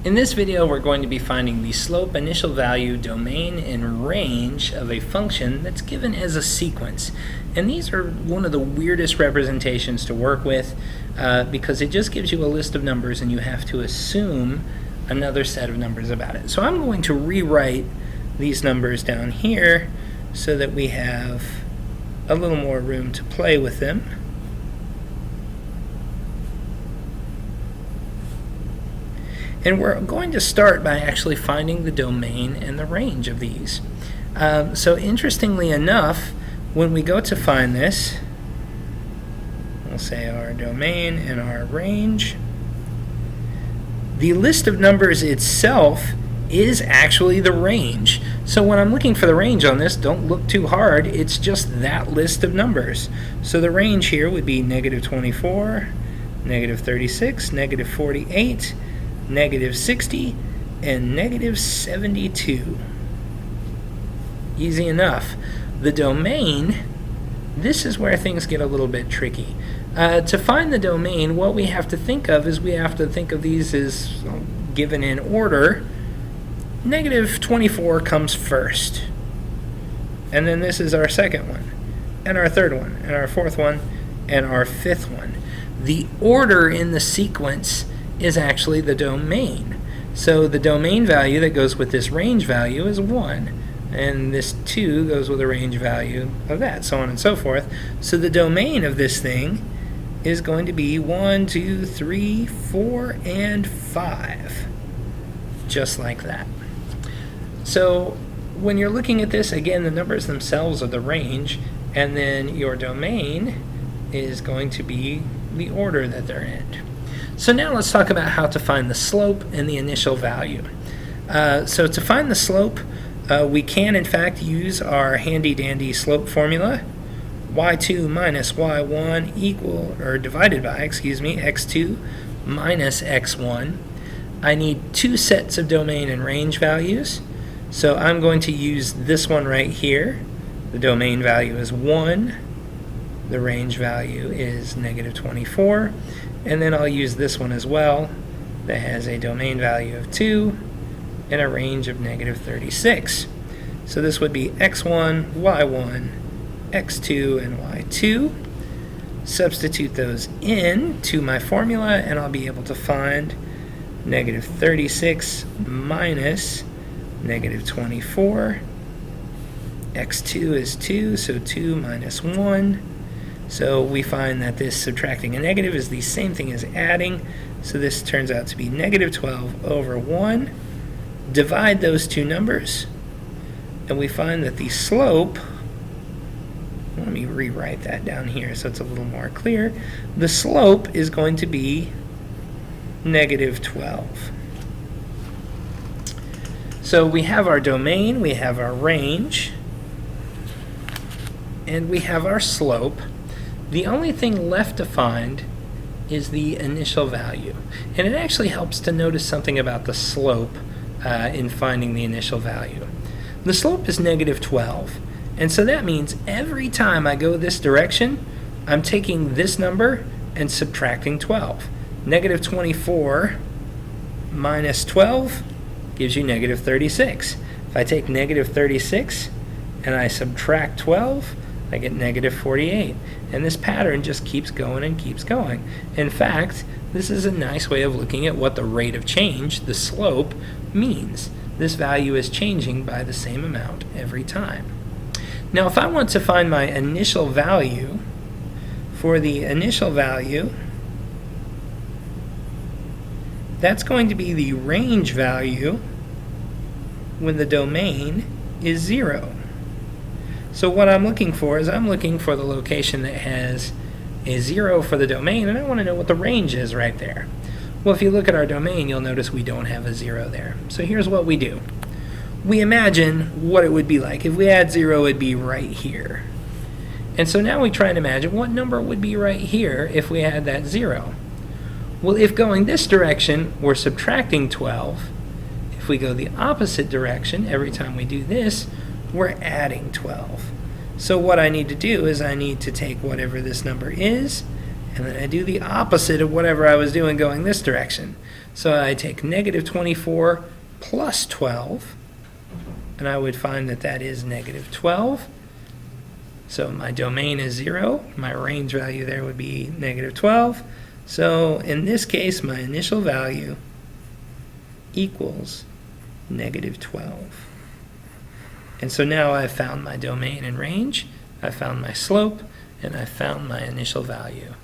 In this video, we're going to be finding the slope, initial value, domain, and range of a function that's given as a sequence. And these are one of the weirdest representations to work with because it just gives you a list of numbers and you have to assume another set of numbers about it. So I'm going to rewrite these numbers down here so that we have a little more room to play with them. And we're going to start by actually finding the domain and the range of these. So interestingly enough, when we go to find this, we'll say our domain and our range. The list of numbers itself is actually the range. So when I'm looking for the range on this, don't look too hard. It's just that list of numbers. So the range here would be negative 24, negative 36, negative 48, negative 60, and negative 72. Easy enough. The domain, this is where things get a little bit tricky. To find the domain, what we have to think of is we have to think of these as given in order. Negative 24 comes first. And then this is our second one, and our third one, and our fourth one, and our fifth one. The order in the sequence is actually the domain. So the domain value that goes with this range value is 1, and this 2 goes with the range value of that, so on and so forth. So the domain of this thing is going to be 1, 2, 3, 4, and 5, just like that. So when you're looking at this, again, the numbers themselves are the range, and then your domain is going to be the order that they're in. So now let's talk about how to find the slope and the initial value. So to find the slope, we can in fact use our handy-dandy slope formula. y2 minus y1 equal, or divided by, x2 minus x1. I need two sets of domain and range values. So I'm going to use this one right here. The domain value is 1. The range value is negative 24. And then I'll use this one as well that has a domain value of 2 and a range of negative 36. So this would be x1, y1, x2, and y2. Substitute those in to my formula and I'll be able to find negative 36 minus negative 24. x2 is 2, so 2 minus 1. So we find that this subtracting a negative is the same thing as adding. So this turns out to be negative 12 over 1. Divide those two numbers, and we find that the slope, let me rewrite that down here so it's a little more clear. The slope is going to be negative 12. So we have our domain, we have our range, and we have our slope. The only thing left to find is the initial value. And it actually helps to notice something about the slope in finding the initial value. The slope is negative 12. And so that means every time I go this direction, I'm taking this number and subtracting 12. Negative 24 minus 12 gives you negative 36. If I take negative 36 and I subtract 12, I get negative 48. And this pattern just keeps going and keeps going. In fact, this is a nice way of looking at what the rate of change, the slope, means. This value is changing by the same amount every time. Now, if I want to find my initial value, for the initial value, that's going to be the range value when the domain is 0. So what I'm looking for is I'm looking for the location that has a 0 for the domain, and I want to know what the range is right there. Well, if you look at our domain, you'll notice we don't have a 0 there. So here's what we do. We imagine what it would be like. If we had 0, it'd be right here. And so now we try and imagine what number would be right here if we had that 0. Well, if going this direction, we're subtracting 12. If we go the opposite direction, every time we do this, we're adding 12. So what I need to do is I need to take whatever this number is, and then I do the opposite of whatever I was doing going this direction. So I take negative 24 plus 12, and I would find that that is negative 12. So my domain is 0. My range value there would be negative 12. So in this case, my initial value equals negative 12. And so now I've found my domain and range, I've found my slope, and I've found my initial value.